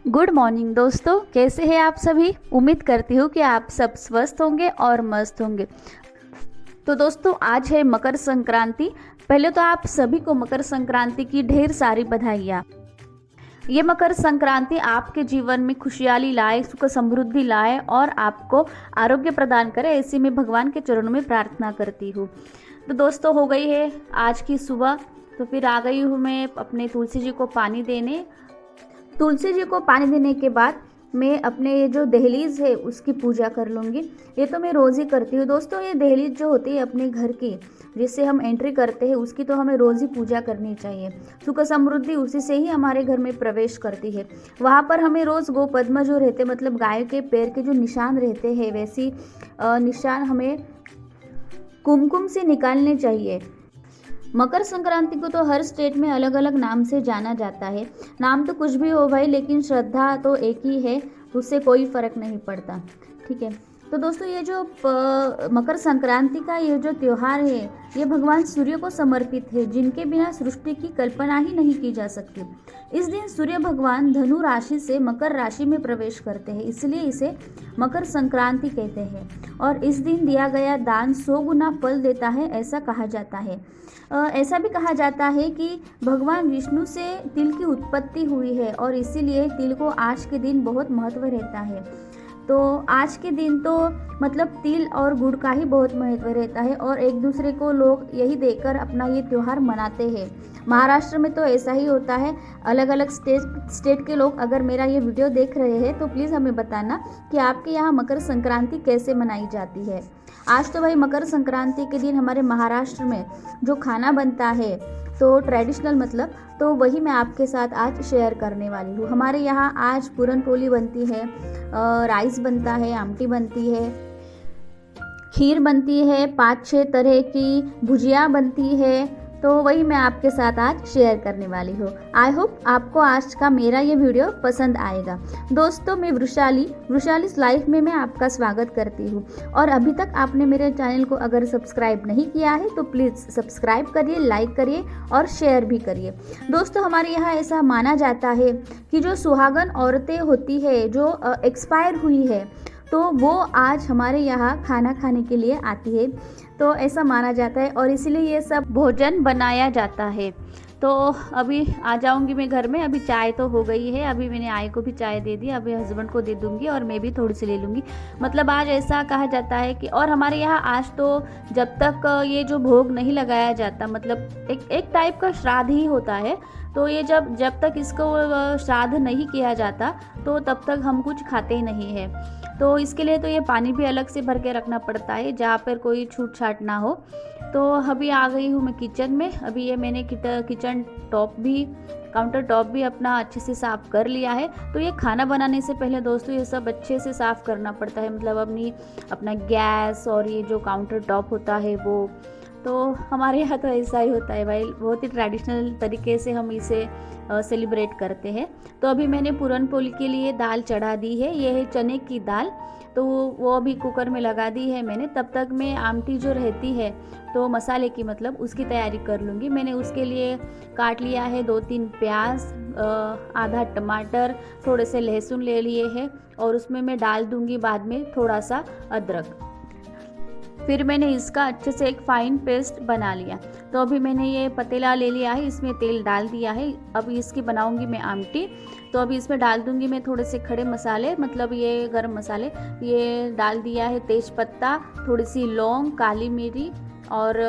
Good morning दोस्तों, कैसे हैं आप सभी। उम्मीद करती हूँ कि आप सब स्वस्थ होंगे और मस्त होंगे। तो दोस्तों, आज है मकर संक्रांति। पहले तो आप सभी को मकर संक्रांति की ढेर सारी बधाइयाँ। ये मकर संक्रांति आपके जीवन में खुशहाली लाए, सुख समृद्धि लाए और आपको आरोग्य प्रदान करे, ऐसी मैं भगवान के चरणों में प्रार्थना करती हूँ। तो दोस्तों, हो गई है आज की सुबह, तो फिर आ गई हूँ मैं अपने तुलसी जी को पानी देने। तुलसी जी को पानी देने के बाद मैं अपने ये जो दहलीज है उसकी पूजा कर लूँगी। ये तो मैं रोज़ ही करती हूँ दोस्तों। ये दहलीज जो होती है अपने घर की, जिससे हम एंट्री करते हैं, उसकी तो हमें रोज़ ही पूजा करनी चाहिए। सुख समृद्धि उसी से ही हमारे घर में प्रवेश करती है। वहाँ पर हमें रोज़ गोपद्म जो रहते, मतलब गाय के पैर के जो निशान रहते हैं, वैसी निशान हमें कुमकुम से निकालने चाहिए। मकर संक्रांति को तो हर स्टेट में अलग अलग नाम से जाना जाता है। नाम तो कुछ भी हो भाई, लेकिन श्रद्धा तो एक ही है, उससे कोई फर्क नहीं पड़ता। ठीक है। तो दोस्तों, ये जो मकर संक्रांति का ये जो त्यौहार है, ये भगवान सूर्य को समर्पित है, जिनके बिना सृष्टि की कल्पना ही नहीं की जा सकती। इस दिन सूर्य भगवान धनु राशि से मकर राशि में प्रवेश करते हैं, इसलिए इसे मकर संक्रांति कहते हैं। और इस दिन दिया गया दान 100 गुना फल देता है, ऐसा कहा जाता है। ऐसा भी कहा जाता है कि भगवान विष्णु से तिल की उत्पत्ति हुई है और इसीलिए तिल को आज के दिन बहुत महत्व रहता है। तो आज के दिन तो मतलब तिल और गुड़ का ही बहुत महत्व रहता है और एक दूसरे को लोग यही देकर अपना ये त्यौहार मनाते हैं। महाराष्ट्र में तो ऐसा ही होता है। अलग अलग स्टेट के लोग अगर मेरा ये वीडियो देख रहे हैं तो प्लीज़ हमें बताना कि आपके यहाँ मकर संक्रांति कैसे मनाई जाती है। आज तो भाई मकर संक्रांति के दिन हमारे महाराष्ट्र में जो खाना बनता है, तो ट्रेडिशनल मतलब, तो वही मैं आपके साथ आज शेयर करने वाली हूँ। हमारे यहाँ आज पूरन पोली बनती है, राइस बनता है, आमटी बनती है, खीर बनती है, 5-6 तरह की भुजिया बनती है। तो वही मैं आपके साथ आज शेयर करने वाली हूँ। आई होप आपको आज का मेरा ये वीडियो पसंद आएगा। दोस्तों, मैं वृशाली लाइफ में मैं आपका स्वागत करती हूँ। और अभी तक आपने मेरे चैनल को अगर सब्सक्राइब नहीं किया है तो प्लीज़ सब्सक्राइब करिए, लाइक करिए और शेयर भी करिए। दोस्तों, हमारे यहाँ ऐसा माना जाता है कि जो सुहागन औरतें होती है, जो एक्सपायर हुई है, तो वो आज हमारे यहाँ खाना खाने के लिए आती है। तो ऐसा माना जाता है और इसीलिए ये सब भोजन बनाया जाता है। तो अभी आ जाऊंगी मैं घर में। अभी चाय तो हो गई है, अभी मैंने आई को भी चाय दे दी, अभी हस्बैंड को दे दूंगी और मैं भी थोड़ी सी ले लूँगी। मतलब आज ऐसा कहा जाता है कि, और हमारे यहाँ आज तो जब तक ये जो भोग नहीं लगाया जाता, मतलब एक टाइप का श्राद्ध ही होता है। तो ये जब तक इसको श्राद्ध नहीं किया जाता तो तब तक हम कुछ खाते ही नहीं है। तो इसके लिए तो ये पानी भी अलग से भर के रखना पड़ता है, जहाँ पर कोई छूट छाट ना हो। तो अभी आ गई हूँ मैं किचन में। अभी ये मैंने किचन टॉप भी, काउंटर टॉप भी अपना अच्छे से साफ़ कर लिया है। तो ये खाना बनाने से पहले दोस्तों ये सब अच्छे से साफ़ करना पड़ता है, मतलब अपना गैस और ये जो काउंटर टॉप होता है वो। तो हमारे यहाँ तो ऐसा ही होता है भाई, बहुत ही ट्रेडिशनल तरीके से हम इसे सेलिब्रेट करते हैं। तो अभी मैंने पूरन पोली के लिए दाल चढ़ा दी है, ये है चने की दाल, तो वो अभी कुकर में लगा दी है मैंने। तब तक मैं आमटी जो रहती है, तो मसाले की मतलब उसकी तैयारी कर लूँगी। मैंने उसके लिए काट लिया है 2-3 प्याज, आधा टमाटर, थोड़े से लहसुन ले लिए हैं और उसमें मैं डाल दूँगी बाद में थोड़ा सा अदरक। फिर मैंने इसका अच्छे से एक फाइन पेस्ट बना लिया। तो अभी मैंने ये पतीला ले लिया है, इसमें तेल डाल दिया है। अब इसकी बनाऊंगी मैं आमटी। तो अभी इसमें डाल दूंगी मैं थोड़े से खड़े मसाले, मतलब ये गरम मसाले, ये डाल दिया है तेज पत्ता, थोड़ी सी लौंग, काली मिर्च और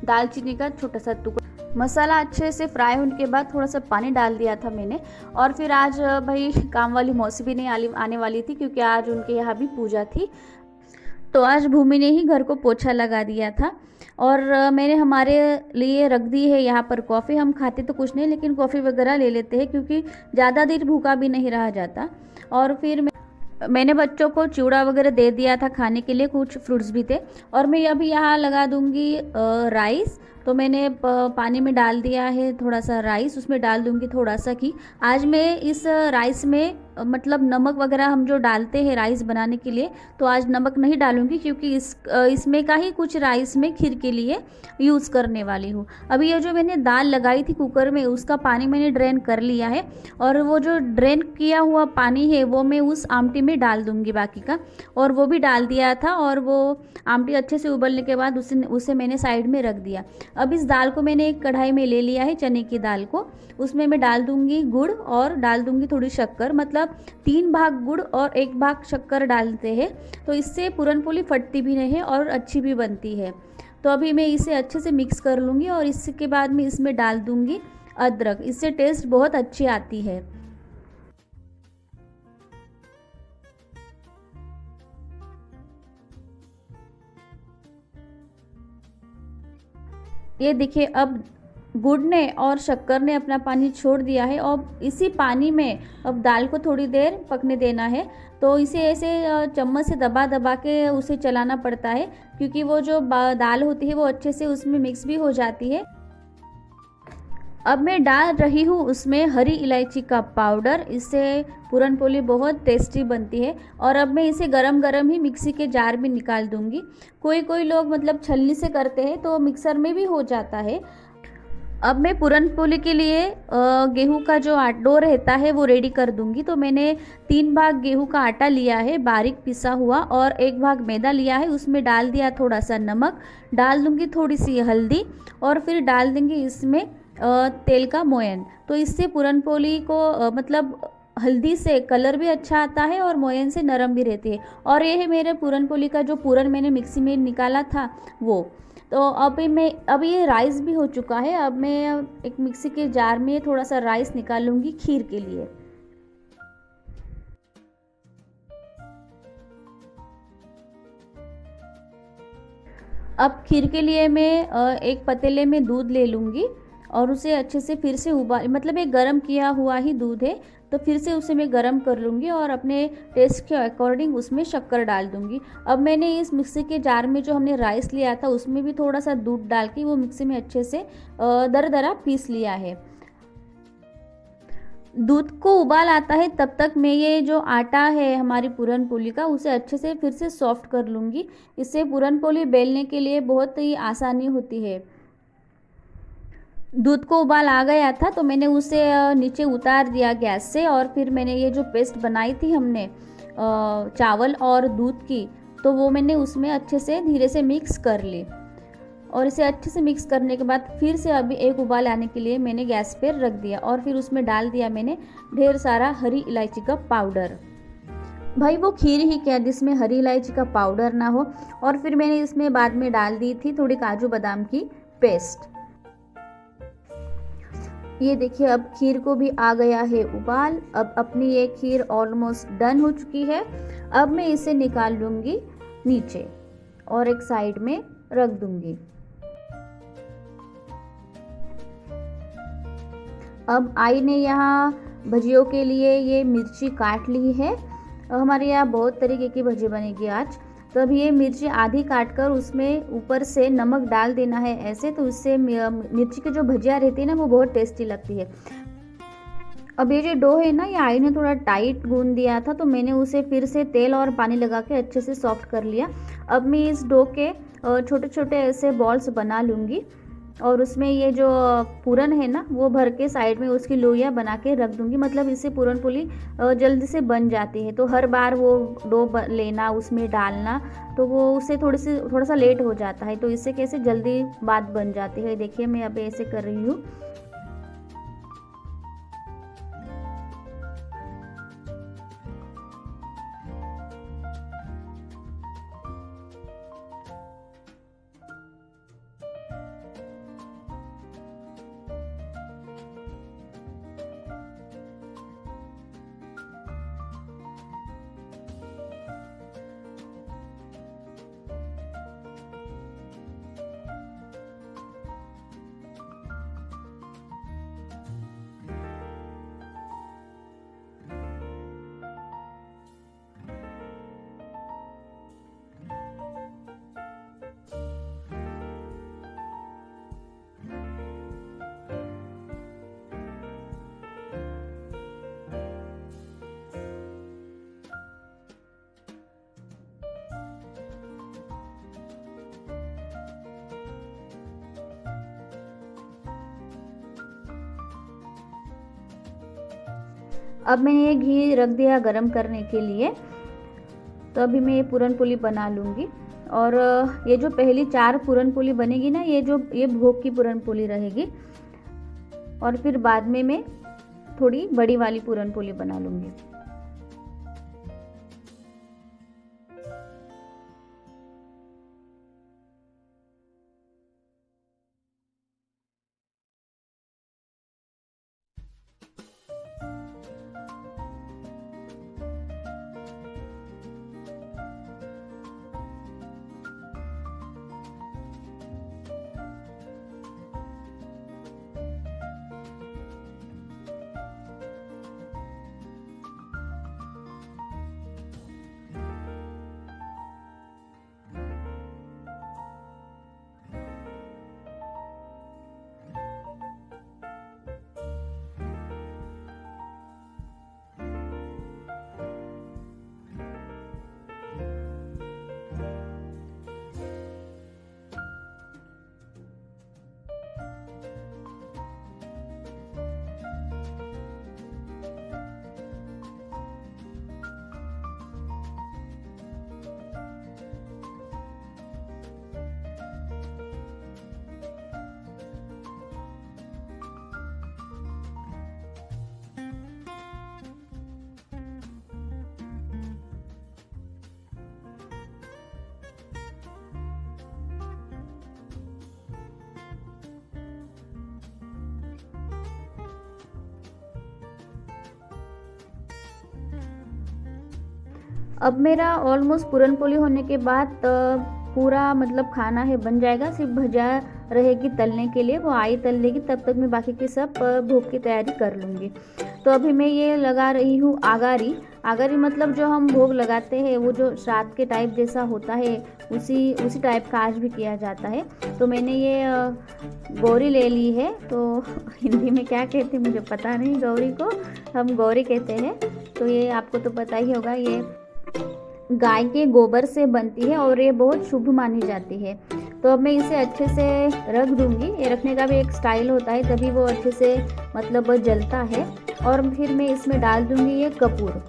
दालचीनी का छोटा सा टुकड़ा। मसाला अच्छे से फ्राई होने के बाद थोड़ा सा पानी डाल दिया था मैंने। और फिर आज भाई काम वाली मौसी भी नहीं आने वाली थी, क्योंकि आज उनके यहाँ भी पूजा थी। तो आज भूमि ने ही घर को पोछा लगा दिया था। और मैंने हमारे लिए रख दी है यहाँ पर कॉफ़ी। हम खाते तो कुछ नहीं, लेकिन कॉफ़ी वगैरह ले लेते हैं, क्योंकि ज़्यादा देर भूखा भी नहीं रहा जाता। और फिर मैंने बच्चों को चिवड़ा वगैरह दे दिया था खाने के लिए, कुछ फ्रूट्स भी थे। और मैं अभी यहाँ लगा दूँगी राइस। तो मैंने पानी में डाल दिया है थोड़ा सा राइस, उसमें डाल दूँगी थोड़ा सा घी। आज मैं इस राइस में मतलब नमक वगैरह हम जो डालते हैं राइस बनाने के लिए, तो आज नमक नहीं डालूंगी क्योंकि इसमें का ही कुछ राइस में खीर के लिए यूज़ करने वाली हूँ। अभी ये जो मैंने दाल लगाई थी कुकर में, उसका पानी मैंने ड्रेन कर लिया है, और वो जो ड्रेन किया हुआ पानी है वो मैं उस आमटी में डाल दूँगी बाकी का, और वो भी डाल दिया था। और वो आमटी अच्छे से उबलने के बाद उसे मैंने साइड में रख दिया। अब इस दाल को मैंने एक कढ़ाई में ले लिया है, चने की दाल को। उसमें मैं डाल दूंगी गुड़ और डाल दूंगी थोड़ी शक्कर, मतलब 3 भाग गुड़ और 1 भाग शक्कर डालते हैं, तो इससे पूरनपोली फटती भी नहीं है और अच्छी भी बनती है। तो अभी मैं इसे अच्छे से मिक्स कर लूँगी और इसके बाद मैं इसमें डाल दूंगी अदरक। इससे टेस्ट बहुत अच्छी आती है। ये देखिए, अब गुड़ ने और शक्कर ने अपना पानी छोड़ दिया है, और इसी पानी में अब दाल को थोड़ी देर पकने देना है। तो इसे ऐसे चम्मच से दबा दबा के उसे चलाना पड़ता है, क्योंकि वो जो दाल होती है वो अच्छे से उसमें मिक्स भी हो जाती है। अब मैं डाल रही हूँ उसमें हरी इलायची का पाउडर। इससे पूरनपोली बहुत टेस्टी बनती है। और अब मैं इसे गरम गरम ही मिक्सी के जार में निकाल दूँगी। कोई कोई लोग मतलब छलनी से करते हैं, तो मिक्सर में भी हो जाता है। अब मैं पूरनपोली के लिए गेहूं का जो डो रहता है वो रेडी कर दूंगी। तो मैंने 3 भाग गेहूं का आटा लिया है बारीक पिसा हुआ, और 1 भाग मैदा लिया है। उसमें डाल दिया थोड़ा सा नमक, डाल दूंगी थोड़ी सी हल्दी, और फिर डाल देंगे इसमें तेल का मोयन। तो इससे पूरनपोली को मतलब हल्दी से कलर भी अच्छा आता है और मोयन से नरम भी रहती है। और ये है मेरे पूरनपोली का जो पूरन मैंने मिक्सी में निकाला था वो। तो अब ये राइस भी हो चुका है। अब मैं एक मिक्सी के जार में थोड़ा सा राइस निकालूंगी खीर के लिए। अब खीर के लिए मैं एक पतीले में दूध ले लूँगी, और उसे अच्छे से फिर से उबाल, मतलब एक गरम किया हुआ ही दूध है, तो फिर से उसे मैं गरम कर लूँगी और अपने टेस्ट के अकॉर्डिंग उसमें शक्कर डाल दूँगी। अब मैंने इस मिक्सी के जार में जो हमने राइस लिया था उसमें भी थोड़ा सा दूध डाल के वो मिक्सी में अच्छे से दरदरा पीस लिया है। दूध को उबाल आता है तब तक मैं ये जो आटा है हमारी पूरनपोली का, उसे अच्छे से फिर से सॉफ्ट कर लूँगी। इससे पूरनपोली बेलने के लिए बहुत ही आसानी होती है। दूध को उबाल आ गया था, तो मैंने उसे नीचे उतार दिया गैस से, और फिर मैंने ये जो पेस्ट बनाई थी हमने चावल और दूध की, तो वो मैंने उसमें अच्छे से धीरे से मिक्स कर ली। और इसे अच्छे से मिक्स करने के बाद फिर से अभी एक उबाल आने के लिए मैंने गैस पर रख दिया, और फिर उसमें डाल दिया मैंने ढेर सारा हरी इलायची का पाउडर। भाई वो खीर ही क्या जिसमें हरी इलायची का पाउडर ना हो। और फिर मैंने इसमें बाद में डाल दी थी थोड़ी काजू बादाम की पेस्ट। ये देखिए, अब खीर को भी आ गया है उबाल। अब अपनी ये खीर ऑलमोस्ट डन हो चुकी है। अब मैं इसे निकाल लूँगी नीचे और एक साइड में रख दूँगी। अब आई ने यहाँ भजियों के लिए ये मिर्ची काट ली है। हमारे यहाँ बहुत तरीके की भजी बनेगी आज। तो अब ये मिर्ची आधी काट कर उसमें ऊपर से नमक डाल देना है ऐसे, तो उससे मिर्ची की जो भजिया रहती है ना वो बहुत टेस्टी लगती है। अब ये जो डो है ना, ये आई ने थोड़ा टाइट गूंद दिया था, तो मैंने उसे फिर से तेल और पानी लगा के अच्छे से सॉफ्ट कर लिया। अब मैं इस डो के छोटे छोटे ऐसे बॉल्स बना लूँगी, और उसमें ये जो पूरन है ना वो भर के साइड में उसकी लोइयाँ बना के रख दूँगी। मतलब इससे पूरनपोली जल्दी से बन जाती है। तो हर बार वो डो लेना उसमें डालना, तो वो उससे थोड़ा सा लेट हो जाता है। तो इससे कैसे जल्दी बात बन जाती है। देखिए मैं अब ऐसे कर रही हूँ। अब मैंने ये घी रख दिया गरम करने के लिए। तो अभी मैं ये पूरन पोली बना लूँगी। और ये जो पहली 4 पूरन पोली बनेगी ना, ये भोग की पूरन पोली रहेगी। और फिर बाद में मैं थोड़ी बड़ी वाली पूरन पोली बना लूँगी। अब मेरा ऑलमोस्ट पूरन पोली होने के बाद पूरा मतलब खाना है बन जाएगा। सिर्फ भजा रहेगी तलने के लिए, वो आई तल लेगी, तब तक मैं बाकी की सब भोग की तैयारी कर लूँगी। तो अभी मैं ये लगा रही हूँ आगारी। आगारी मतलब जो हम भोग लगाते हैं, वो जो श्राद्ध के टाइप जैसा होता है, उसी टाइप का आज भी किया जाता है। तो मैंने ये गौरी ले ली है। तो हिंदी में क्या कहते हैं मुझे पता नहीं, गौरी को हम गौरी कहते हैं। तो ये आपको तो पता ही होगा, ये गाय के गोबर से बनती है और ये बहुत शुभ मानी जाती है। तो अब मैं इसे अच्छे से रख दूंगी। ये रखने का भी एक स्टाइल होता है, तभी वो अच्छे से मतलब जलता है। और फिर मैं इसमें डाल दूंगी ये कपूर।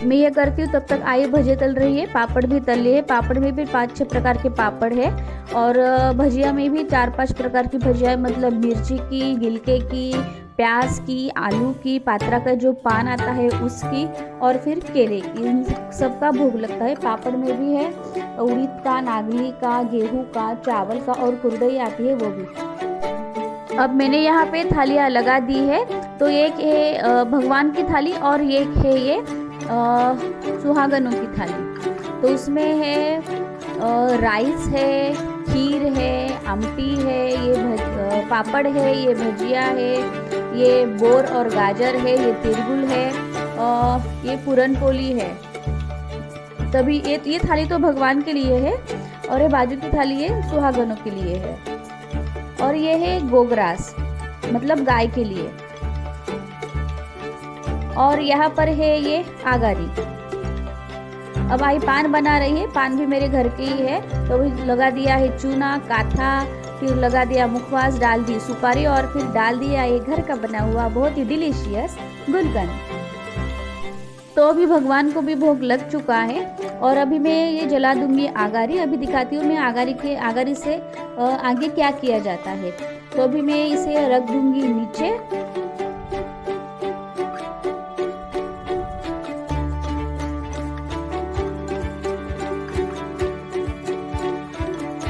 मैं ये करती हूँ तब तक आई भजिया तल रही है, पापड़ भी तल लिए है। पापड़ में भी 5-6 प्रकार के पापड़ है और भजिया में भी 4-5 प्रकार की भजिया है, मतलब मिर्ची की, गिलके की, प्याज की, आलू की, पात्रा का जो पान आता है उसकी, और फिर केले की। इन सबका भोग लगता है। पापड़ में भी है उड़द का, नागली का, गेहूं का, चावल का, और कुरडई आती है वो भी। अब मैंने यहाँ पे थालियाँ लगा दी है। तो एक है भगवान की थाली और एक है ये सुहागनों की थाली। तो उसमें है राइस है, खीर है, आमटी है, ये पापड़ है, ये भजिया है, ये बोर और गाजर है, ये तिरगुल है, ये पूरन पोली है। तभी ये थाली तो भगवान के लिए है और ये बाजू की थाली ये सुहागनों के लिए है। और ये है गोग्रास, मतलब गाय के लिए। और यहाँ पर है ये आगारी। अब आई पान बना रही है। पान भी मेरे घर के ही है। तो भी लगा दिया है चूना, काथा, फिर लगा दिया मुखवास, डाल दी सुपारी और फिर डाल दिया ये घर का बना हुआ बहुत ही डिलीशियस गुलकंद। तो अभी भगवान को भी भोग लग चुका है और अभी मैं ये जला दूंगी आगारी। अभी दिखाती हूँ मैं आगारी से आगे क्या किया जाता है। तो अभी मैं इसे रख दूंगी नीचे।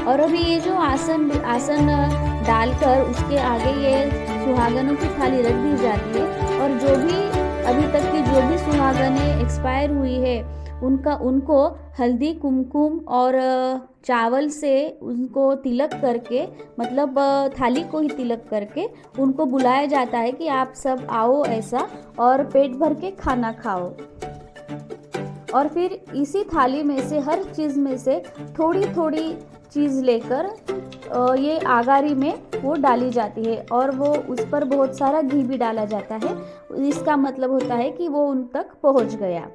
और अभी ये जो आसन डालकर उसके आगे ये सुहागनों की थाली रख दी जाती है। और जो भी अभी तक की जो भी सुहागनें एक्सपायर हुई है उनको हल्दी, कुमकुम और चावल से उनको तिलक करके, मतलब थाली को ही तिलक करके उनको बुलाया जाता है कि आप सब आओ ऐसा, और पेट भर के खाना खाओ। और फिर इसी थाली में से, हर चीज़ में से थोड़ी थोड़ी चीज़ लेकर ये आगारी में वो डाली जाती है और वो उस पर बहुत सारा घी भी डाला जाता है। इसका मतलब होता है कि वो उन तक पहुंच गया।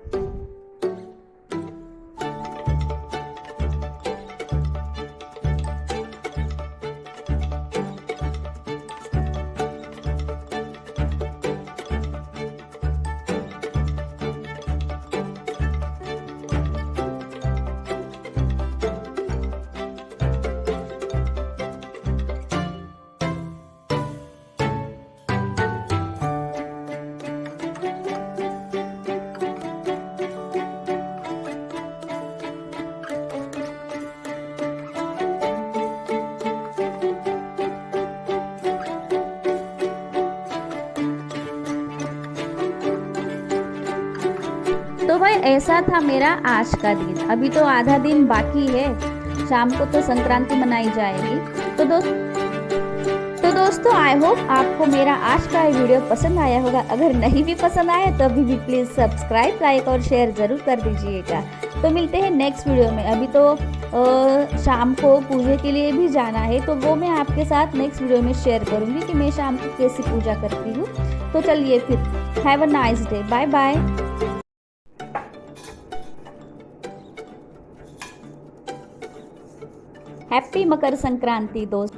तो भाई ऐसा था मेरा आज का दिन। अभी तो आधा दिन बाकी है, शाम को तो संक्रांति मनाई जाएगी। तो दोस्तों आई होप आपको मेरा आज का ये वीडियो पसंद आया होगा। अगर नहीं भी पसंद आया तो अभी भी प्लीज़ सब्सक्राइब, लाइक और शेयर ज़रूर कर दीजिएगा। तो मिलते हैं नेक्स्ट वीडियो में। अभी तो शाम को पूजा के लिए भी जाना है, तो वो मैं आपके साथ नेक्स्ट वीडियो में शेयर करूँगी कि मैं शाम को कैसी पूजा करती हूँ। तो चलिए फिर, have a nice day, bye bye. Happy Makar Sankranti दोस्त।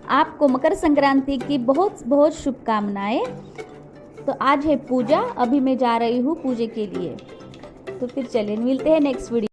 आपको मकर संक्रांति की बहुत बहुत शुभकामनाएं। तो आज है पूजा, अभी मैं जा रही हूँ पूजा के लिए। तो फिर चलिए मिलते हैं नेक्स्ट वीडियो।